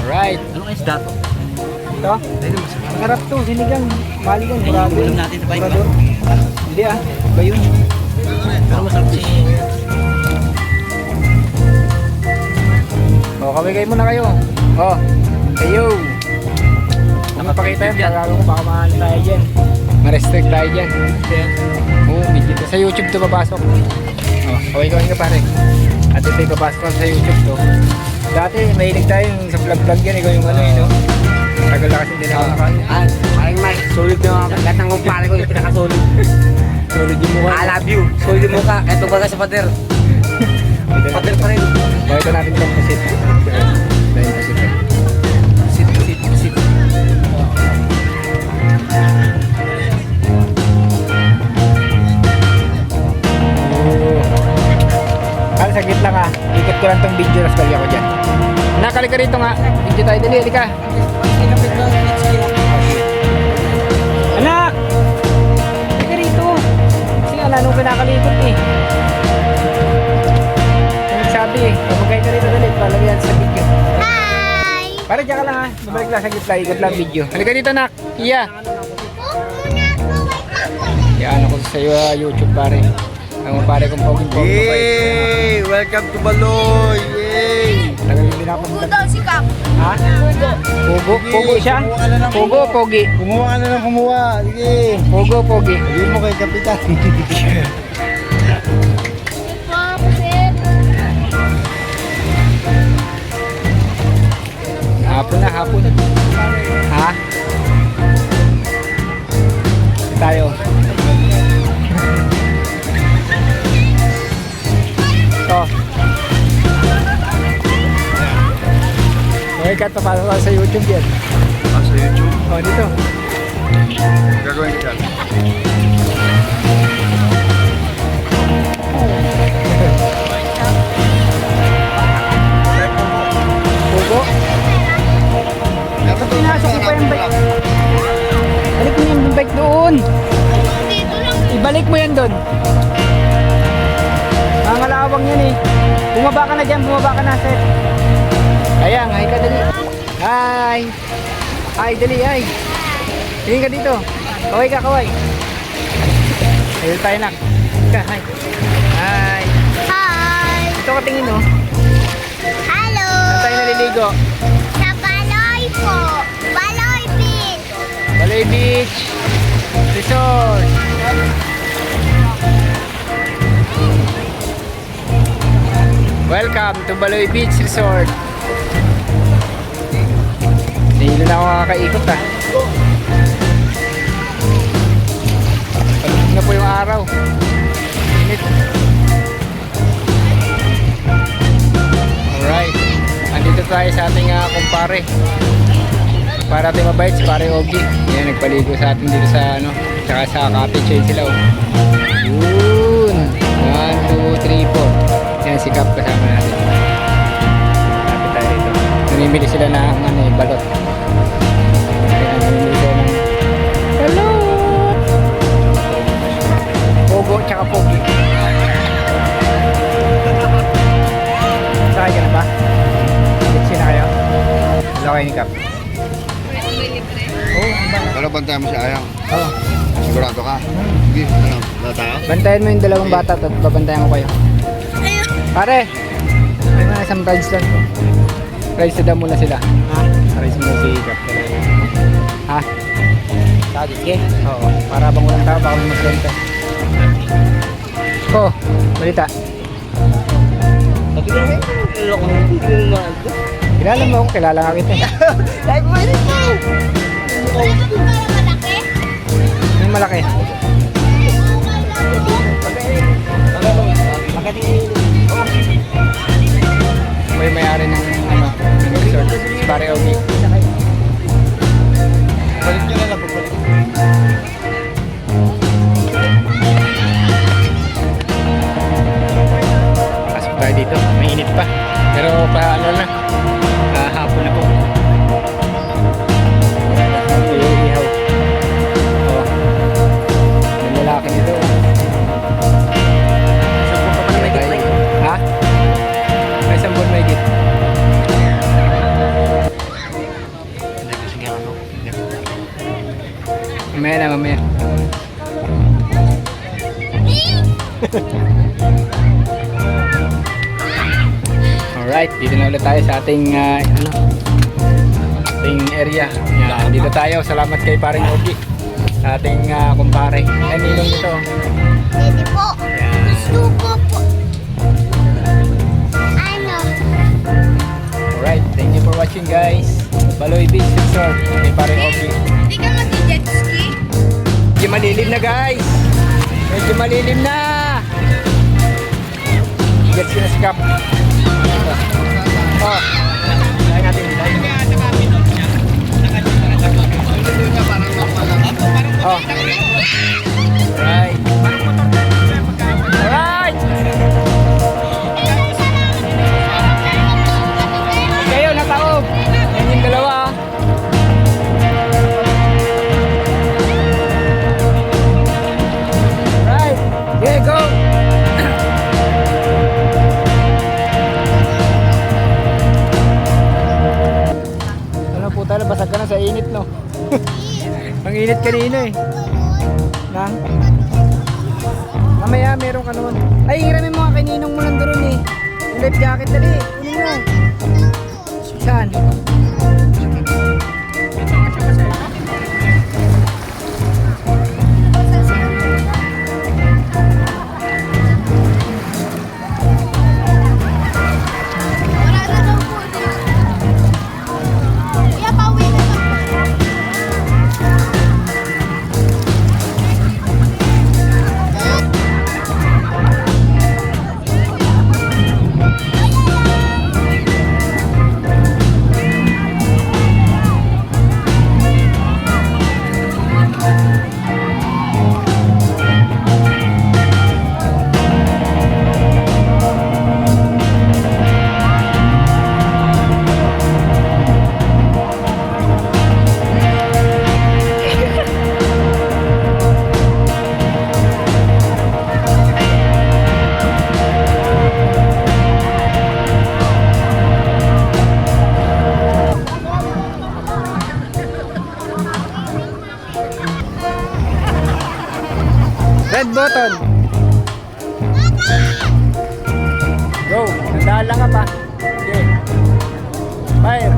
Alright. Ano kayo isda to? Ito? Masarap to, sinigang. Maligang, burado. Ulam natin sa bike. Burador. Hindi ah, iba yun. Pero masarap si... O, kamigay muna kayo. O, kayo. Napapakita yun, pagkakaroon ko baka mahal tayo dyan. Ma-restrict tayo dyan. Oo, medyo to. Sa YouTube to papasok. O, kaway-kaway ka pare. At ito yung papasok sa YouTube to. Dati, mahilig tayo yung sa vlog-vlog yan. Ikaw yung ano yun, no? Tagal na kasi din ako nakaano. Maring Mike, solid na mga kagat ng kumpare ko yung pinakasolid. Solid yung mukha. I love you. Solid yung mukha. Eto baga sa pader. Pader pa rin. Bakit natin itong pasit. Dahil pasit eh. Sit. Kala saglit lang ah. Ikot ko lang tong video tapos balik ako dyan. Nakali ka rito nga. Video tayo. Dali, halika. Anak! Halika rito. Kasi nga nung pinakalikot eh. Sabi eh. Pamagay ka rito dali. Palagyan sa video. Hi! Para dyan ka lang ha. Babalik lang saglit lang. Ikot lang video. Halika dito anak. Iya. Yan ako sa iyo YouTube pare. Ang pare kong poging-poging. Yay! Welcome to Baloy! Yay! Tagal yung pinapunta. daw si Kap. Ha? Pogo? Pogo siya? Pogo o pogi? Kumuha ka na lang kumuha. Sige. Pogo o pogi? Hindi mo kay Kapitan. Hapon na, hapon. Ha? Tayo. Ito. Okay, kat papasok ka sa YouTube yan. Sa YouTube. O, dito. Gagawin ka. Pogo. Dapat pinasok mo pa yung bike. Balik mo yung bike doon. Ibalik mo yan doon. Ang malawang yan eh. Bumaba ka na dyan, bumaba ka na, sir. Ayan, hi ka dali. Hi. Hi, dali, hi. Tingin ka dito. Kaway ka, kaway. Ayun tayo nak. Hi. Hi. Hi! Ito ka tingin oh. Hello! Saan tayo naliligo? Sa Baloy po! Baloy Beach! Baloy Beach Resort. Welcome to Baloy Beach Resort. Nahilo na ako makakaikot ah. Palubog na po yung araw. Init. Alright. Andito tayo sa ating kumpare. Para ating mabait si pare Ogie. Yan, nagpaligo sa atin dito sa ano. Tsaka sa cottage yun sila oh. Yun. 1, 2, 3, 4. Yan si Cap kasama natin. Lapit tayo rito. Namimili sila ng ano, balot. Yan, namimili sila ng balot. Pogo tsaka pogi. Sakay ka na ba? Litsi na kayo? Hello kayo ni Cap. Pero bantayan mo si Ayang. Oh. Sigurado ka. Sige, ano, tayo? Bantayan mo yung dalawang bata at babantayan ko kayo. Pare! May mga isang rides lang. Rides na daw muna sila. Ha? Rides muna si Cap. Ha? Sige. Okay. Oo. Para bang walang tao, baka may magrenta. Oh, balita. Sabi ko rin, loko ng yung mahal ko. Kilala mo ako, kilala nga kita. Dahil mo rin po! Malaki? May malaki. May may-ari ng ano, ng resort. Si Pare Ogie. Balik nyo na lang pagbalik. Pasok tayo dito. Mainit pa. Pero pa ano na. Hapon na po. Ito yung ihaw. Oh. May lalaki nito. Ha? May 10 buwan mahigit. Mamaya na, mamaya. Alright, dito na ulit tayo sa ating ating area. Yan, dito tayo. Salamat kay paring Ogie. Sa ating kumpare. Ay, ninong nito. Pwede po. Gusto ko po. Ano? Alright, thank you for watching guys. Baloy Beach Resort kay paring Ogie. Hindi ka mag-jet ski? Medyo malilim na guys. Medyo malilim na. Get sinaskap. Oh. Kaya natin dito. Oh. Right. Alright. Kayo nakaob. Yan yung dalawa. Right. Okay, go. Ano po tayo, basag ka na sa init, no? Ang init kanina eh. Nang? Mamaya meron ka naman. Ay, hiramin mo nga kay Ninong mo nandoon eh. Yung life jacket, dali. Kunin mo. Saan? Wala na daw po. Kaya pauwi na daw po. Red button. Go. Nandaan lang ka pa. Okay. Fire.